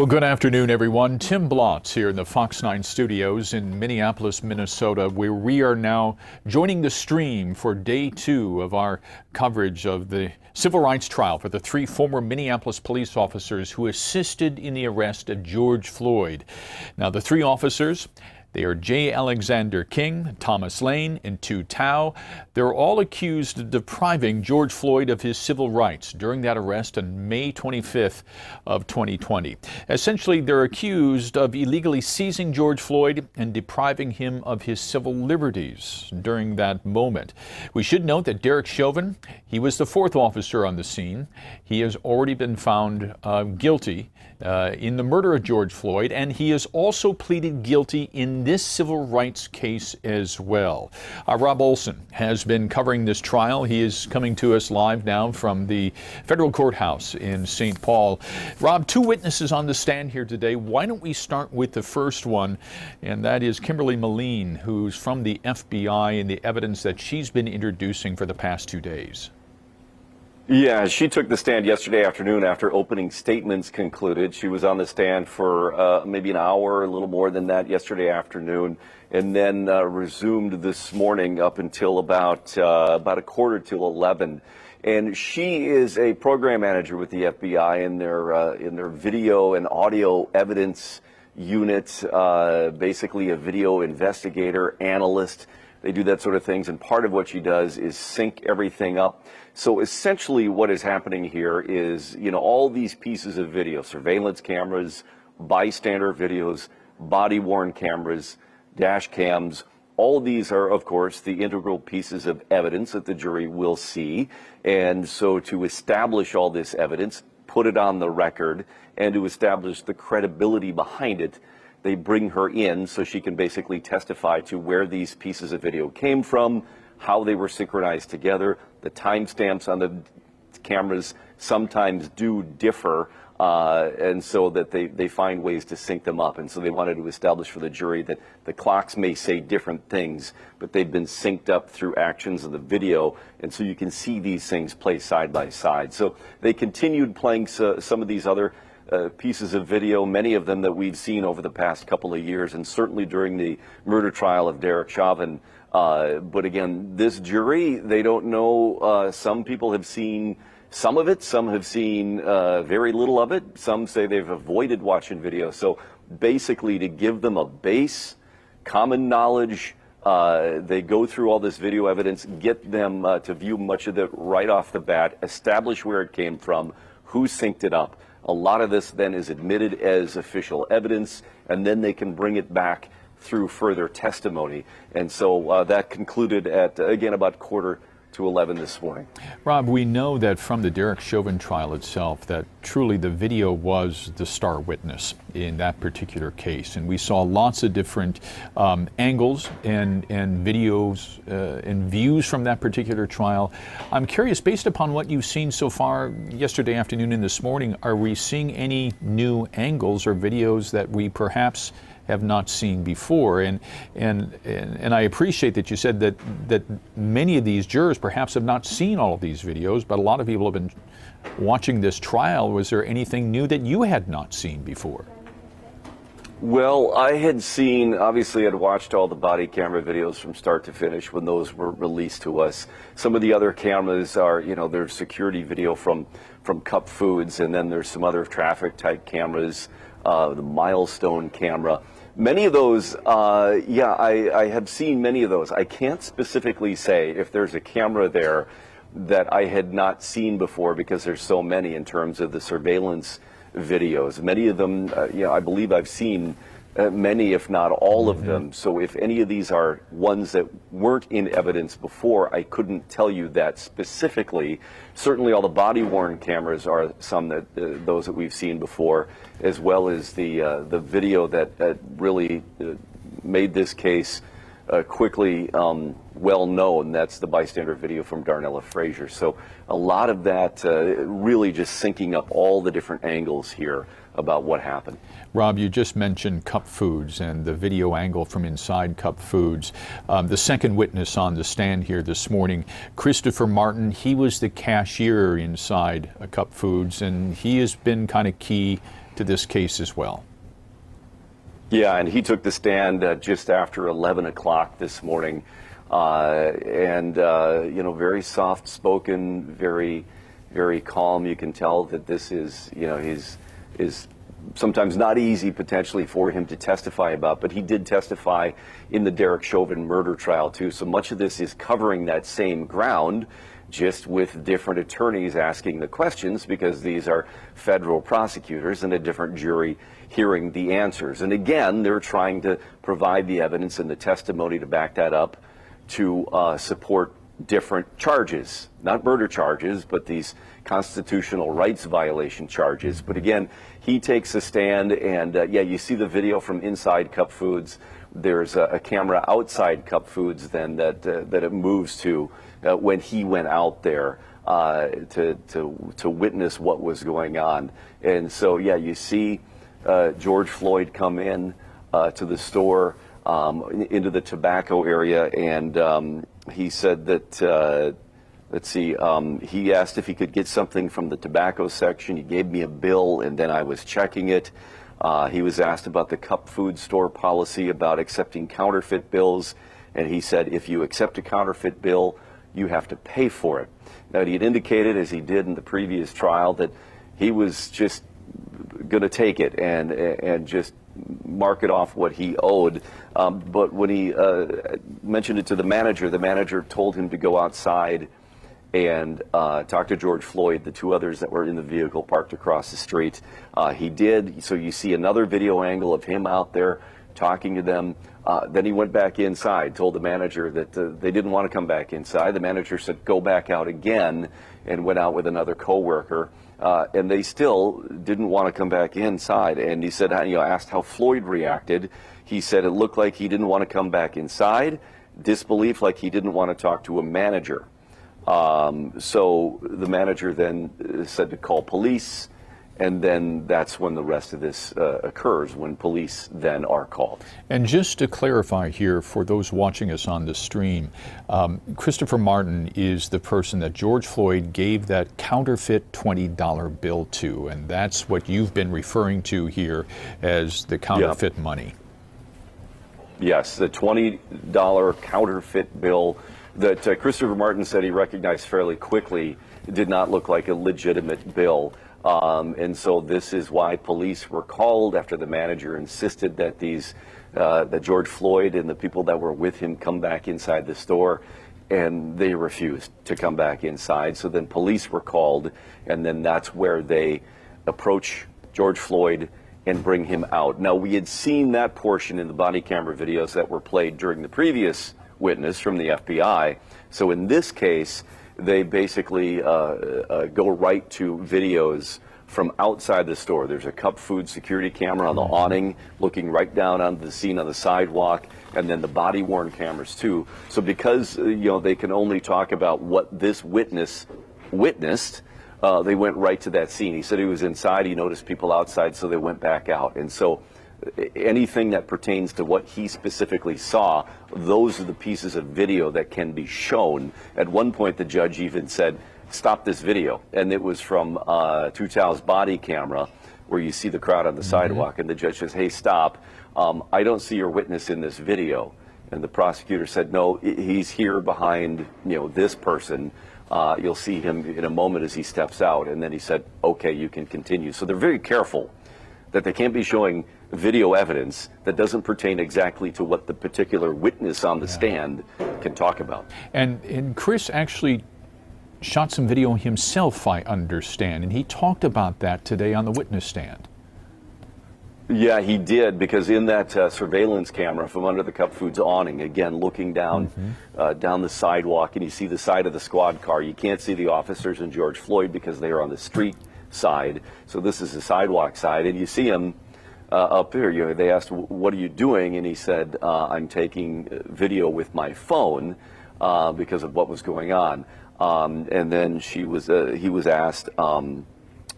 Well, good afternoon, everyone. Tim Blotz here in the Fox 9 studios in Minneapolis, Minnesota, where we are now joining the stream for day 2 of our coverage of the civil rights trial for the 3 former Minneapolis police officers who assisted in the arrest of George Floyd. Now, the 3 officers, they are J. Alexander King, Thomas Lane, and Tu Tao. They're all accused of depriving George Floyd of his civil rights during that arrest on May 25th of 2020. Essentially, they're accused of illegally seizing George Floyd and depriving him of his civil liberties during that moment. We should note that Derek Chauvin, he was the 4th officer on the scene. He has already been found guilty in the murder of George Floyd, and he has also pleaded guilty in this civil rights case as well. Rob Olson has been covering this trial. He is coming to us live now from the federal courthouse in St. Paul. Rob, 2 witnesses on the stand here today. Why don't we start with the first one, and that is Kimberly Moline, who's from the FBI, and the evidence that she's been introducing for the past 2 days. Yeah, she took the stand yesterday afternoon after opening statements concluded. She was on the stand for maybe an hour, a little more than that yesterday afternoon, and then resumed this morning up until about 11:15. And she is a program manager with the FBI in their video and audio evidence unit, basically a video investigator, analyst. They do that sort of things, and part of what she does is sync everything up. So essentially what is happening here is, all these pieces of video, surveillance cameras, bystander videos, body-worn cameras, dash cams, all these are, of course, the integral pieces of evidence that the jury will see. And so to establish all this evidence, put it on the record, and to establish the credibility behind it, they bring her in so she can basically testify to where these pieces of video came from, how they were synchronized together. The timestamps on the cameras sometimes do differ, and so that they find ways to sync them up. And so they wanted to establish for the jury that the clocks may say different things, but they've been synced up through actions of the video, and so you can see these things play side by side. So they continued playing some of these other pieces of video, many of them that we've seen over the past couple of years, and certainly during the murder trial of Derek Chauvin. But again, this jury, they don't know. Some people have seen some of it, some have seen very little of it. Some say they've avoided watching video. So basically, to give them a base, common knowledge, they go through all this video evidence, get them to view much of it right off the bat, establish where it came from, who synced it up. A lot of this then is admitted as official evidence, and then they can bring it back through further testimony. And so that concluded at, again, about 11:15 this morning. Rob, we know that from the Derek Chauvin trial itself that truly the video was the star witness in that particular case. And we saw lots of different angles and videos and views from that particular trial. I'm curious, based upon what you've seen so far yesterday afternoon and this morning, are we seeing any new angles or videos that we perhaps have not seen before? And I appreciate that you said that many of these jurors perhaps have not seen all of these videos, but a lot of people have been watching this trial. Was there anything new that you had not seen before? Well, I had seen, obviously I'd watched all the body camera videos from start to finish when those were released to us. Some of the other cameras are, there's security video from Cup Foods, and then there's some other traffic type cameras, the Milestone camera. Many of those, I have seen many of those. I can't specifically say if there's a camera there that I had not seen before, because there's so many in terms of the surveillance videos. Many of them, I believe I've seen many, if not all of them. So if any of these are ones that weren't in evidence before, I couldn't tell you that specifically. Certainly all the body-worn cameras are some that those that we've seen before, as well as the video that really made this case quickly well known. That's the bystander video from Darnella Frazier. So a lot of that really just syncing up all the different angles here about what happened. Rob, you just mentioned Cup Foods and the video angle from inside Cup Foods. The second witness on the stand here this morning, Christopher Martin, he was the cashier inside Cup Foods, and he has been kind of key to this case as well. Yeah, and he took the stand just after 11 o'clock this morning, very soft-spoken, very, very calm. You can tell that this is, is sometimes not easy potentially for him to testify about, but he did testify in the Derek Chauvin murder trial too. So much of this is covering that same ground, just with different attorneys asking the questions, because these are federal prosecutors and a different jury hearing the answers. And again, they're trying to provide the evidence and the testimony to back that up to support different charges, not murder charges, but these constitutional rights violation charges. But again, he takes a stand, and you see the video from inside Cup Foods. There's a camera outside Cup Foods then that it moves to when he went out there to witness what was going on. And so, you see George Floyd come in to the store, into the tobacco area, and he said that, he asked if he could get something from the tobacco section. He gave me a bill, and then I was checking it. He was asked about the Cup Food store policy about accepting counterfeit bills, and he said, if you accept a counterfeit bill, you have to pay for it. Now, he had indicated, as he did in the previous trial, that he was just going to take it and just mark it off what he owed. But when he mentioned it to the manager told him to go outside and talk to George Floyd, the two others that were in the vehicle parked across the street. He did. So you see another video angle of him out there talking to them. Then he went back inside, told the manager that they didn't want to come back inside. The manager said, go back out again, and went out with another coworker. And they still didn't want to come back inside. And he said, asked how Floyd reacted. He said it looked like he didn't want to come back inside. Disbelief, like he didn't want to talk to a manager. So the manager then said to call police, and then that's when the rest of this occurs, when police then are called. And just to clarify here for those watching us on the stream, Christopher Martin is the person that George Floyd gave that counterfeit $20 bill to, and that's what you've been referring to here as the counterfeit money. Yes, the $20 counterfeit bill that Christopher Martin said he recognized fairly quickly did not look like a legitimate bill. And so this is why police were called after the manager insisted that that George Floyd and the people that were with him come back inside the store, and they refused to come back inside. So then police were called, and then that's where they approach George Floyd and bring him out. Now, we had seen that portion in the body camera videos that were played during the previous witness from the FBI. So in this case, they basically go right to videos from outside the store. There's a Cup Food security camera on the awning looking right down on the scene on the sidewalk, and then the body-worn cameras too. So because they can only talk about what this witness witnessed, they went right to that scene. He said he was inside, he noticed people outside, so they went back out. And so anything that pertains to what he specifically saw, those are the pieces of video that can be shown. At one point, the judge even said, stop this video. And it was from Tutal's body camera, where you see the crowd on the sidewalk. And the judge says, hey, stop. I don't see your witness in this video. And the prosecutor said, no, he's here behind this person. You'll see him in a moment as he steps out. And then he said, okay, you can continue. So they're very careful that they can't be showing video evidence that doesn't pertain exactly to what the particular witness on the stand can talk about. And Chris actually shot some video himself, I understand, and he talked about that today on the witness stand. Yeah, he did, because in that surveillance camera from under the Cup Foods awning, again, looking down down the sidewalk, and you see the side of the squad car. You can't see the officers and George Floyd because they are on the street side. So this is the sidewalk side, and you see him up here. They asked, what are you doing? And he said, I'm taking video with my phone because of what was going on. And then he was asked,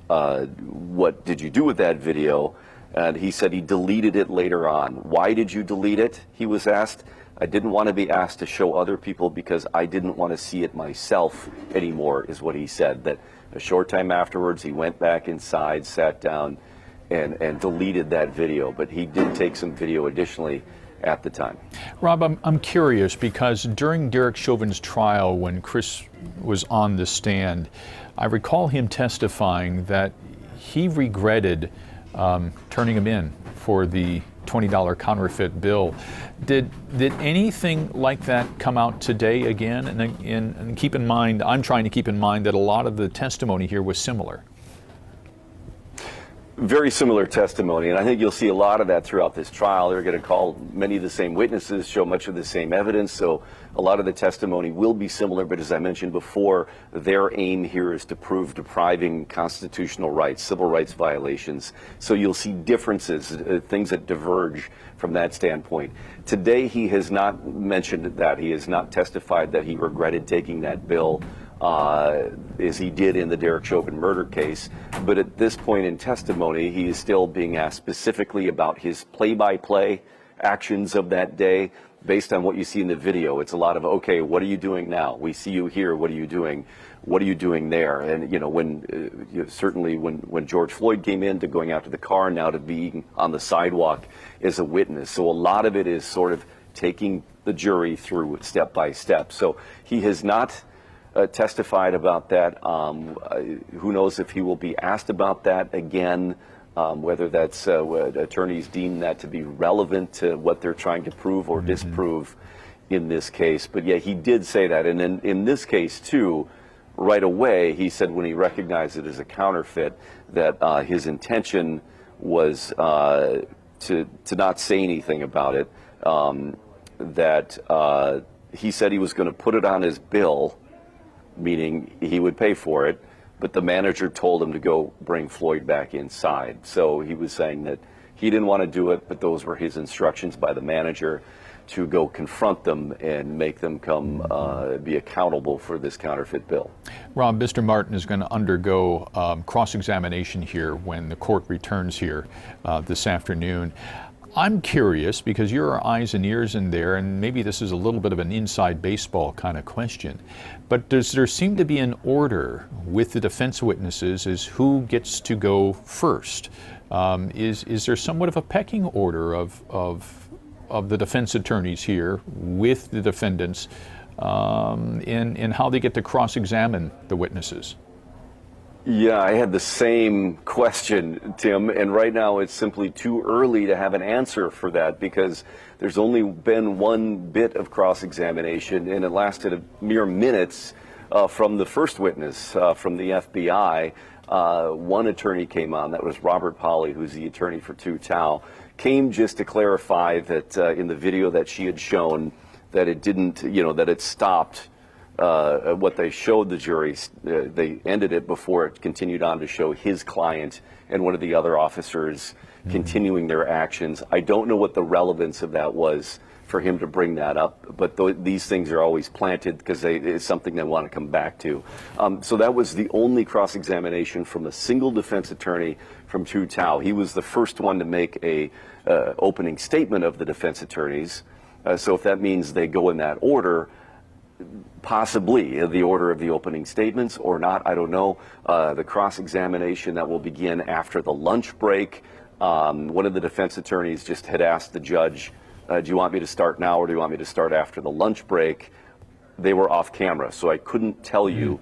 what did you do with that video? And he said he deleted it later on. Why did you delete it? He was asked. I didn't want to be asked to show other people because I didn't want to see it myself anymore, is what he said. That a short time afterwards, he went back inside, sat down, and deleted that video. But he did take some video additionally at the time. Rob, I'm curious because during Derek Chauvin's trial, when Chris was on the stand, I recall him testifying that he regretted turning him in for the $20 counterfeit bill. Did anything like that come out today again? And keep in mind, I'm trying to keep in mind that a lot of the testimony here was similar. Very similar testimony, and I think you'll see a lot of that throughout this trial. They're going to call many of the same witnesses, show much of the same evidence, so a lot of the testimony will be similar, but as I mentioned before, their aim here is to prove depriving constitutional rights, civil rights violations, so you'll see differences, things that diverge from that standpoint. Today, he has not mentioned that. He has not testified that he regretted taking that bill, as he did in the Derek Chauvin murder case. But at this point in testimony, he is still being asked specifically about his play-by-play actions of that day based on what you see in the video. It's a lot of, okay, what are you doing now? We see you here. What are you doing? What are you doing there? And, you know, certainly when George Floyd came in, to going out to the car, now to being on the sidewalk as a witness. So a lot of it is sort of taking the jury through step by step. So he has not testified about that. Who knows if he will be asked about that again, whether that's attorneys deem that to be relevant to what they're trying to prove or disprove in this case. But yeah, he did say that. And then in this case too, right away, he said when he recognized it as a counterfeit that his intention was to not say anything about it, that he said he was going to put it on his bill, meaning he would pay for it, but the manager told him to go bring Floyd back inside. So he was saying that he didn't want to do it, but those were his instructions by the manager to go confront them and make them come be accountable for this counterfeit bill. Rob, Mr. Martin is going to undergo cross-examination here when the court returns here this afternoon. I'm curious, because you're our eyes and ears in there, and maybe this is a little bit of an inside baseball kind of question, but does there seem to be an order with the defense witnesses as who gets to go first? Is there somewhat of a pecking order of the defense attorneys here with the defendants in how they get to cross-examine the witnesses? Yeah, I had the same question, Tim, and right now it's simply too early to have an answer for that because there's only been one bit of cross-examination and it lasted a mere minutes from the first witness from the FBI. One attorney came on, that was Robert Polly, who's the attorney for Tu Tao, came just to clarify that in the video that she had shown that it didn't, that it stopped what they showed the jury. They ended it before it continued on to show his client and one of the other officers continuing their actions. I don't know what the relevance of that was for him to bring that up, but these things are always planted because it's something they want to come back to. So that was the only cross-examination from a single defense attorney from Tu Tao. He was the first one to make a opening statement of the defense attorneys. So if that means they go in that order, possibly the order of the opening statements or not, I don't know. The cross-examination that will begin after the lunch break. One of the defense attorneys just had asked the judge, do you want me to start now or do you want me to start after the lunch break? They were off camera, so I couldn't tell you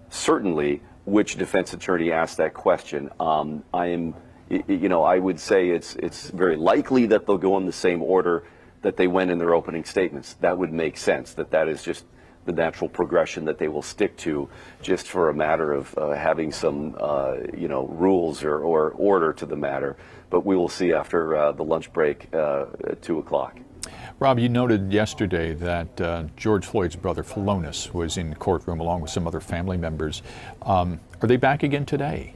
certainly which defense attorney asked that question. I would say it's very likely that they'll go in the same order that they went in their opening statements. That would make sense, that is just the natural progression that they will stick to, just for a matter of having some, rules or order to the matter. But we will see after the lunch break at 2 o'clock. Rob, you noted yesterday that George Floyd's brother, Philonis, was in the courtroom along with some other family members. Are they back again today?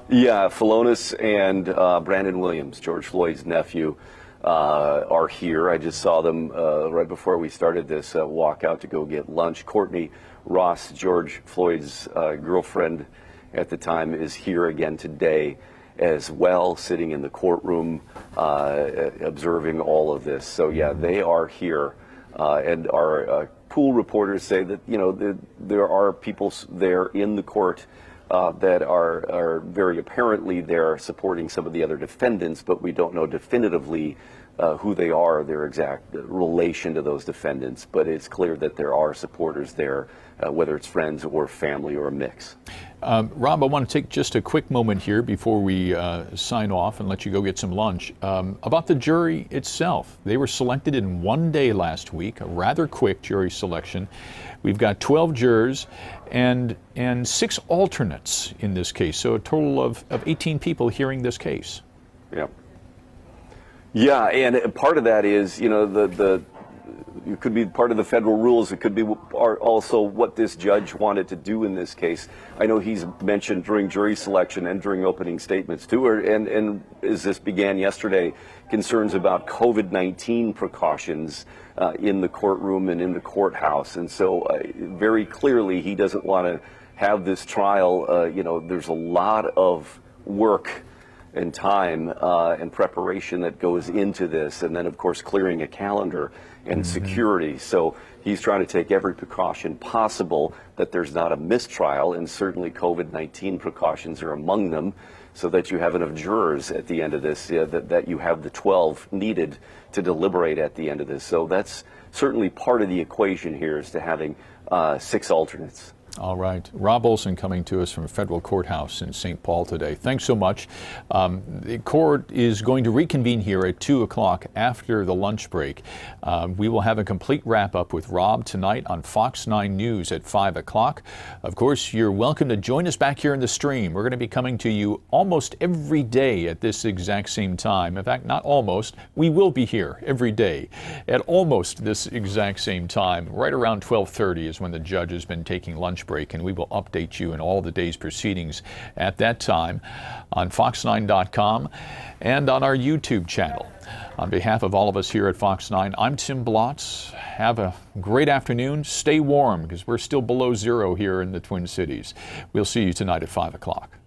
Yeah, Philonis and Brandon Williams, George Floyd's nephew, are here. I just saw them right before we started this walk out to go get lunch. Courtney Ross, George Floyd's girlfriend at the time, is here again today as well, sitting in the courtroom observing all of this. So yeah, they are here, and our pool reporters say that there are people there in the court that are very apparently there supporting some of the other defendants, but we don't know definitively who they are, their exact relation to those defendants. But it's clear that there are supporters there, whether it's friends or family or a mix. Rob, I want to take just a quick moment here before we sign off and let you go get some lunch. About the jury itself, they were selected in one day last week, a rather quick jury selection. We've got 12 jurors and 6 alternates in this case, so a total of 18 people hearing this case. Yeah. Yeah, and part of that is, you know, it could be part of the federal rules. It could be also what this judge wanted to do in this case. I know he's mentioned during jury selection and during opening statements too, and as this began yesterday, concerns about COVID-19 precautions in the courtroom and in the courthouse. And so very clearly he doesn't want to have this trial. You know, there's a lot of work and time and preparation that goes into this, and then of course clearing a calendar and security. So he's trying to take every precaution possible that there's not a mistrial, and certainly COVID-19 precautions are among them, so that you have enough jurors at the end of this, that you have the 12 needed to deliberate at the end of this. So that's certainly part of the equation here, is to having 6 alternates. All right. Rob Olson coming to us from a federal courthouse in St. Paul today. Thanks so much. The court is going to reconvene here at 2 o'clock after the lunch break. We will have a complete wrap-up with Rob tonight on Fox 9 News at 5 o'clock. Of course, you're welcome to join us back here in the stream. We're going to be coming to you almost every day at this exact same time. In fact, not almost. We will be here every day at almost this exact same time. Right around 12:30 is when the judge has been taking lunch break, and we will update you in all the day's proceedings at that time on fox9.com and on our YouTube channel. On behalf of all of us here at Fox 9, I'm Tim Blotz. Have a great afternoon. Stay warm, because we're still below zero here in the Twin Cities. We'll see you tonight at 5 o'clock.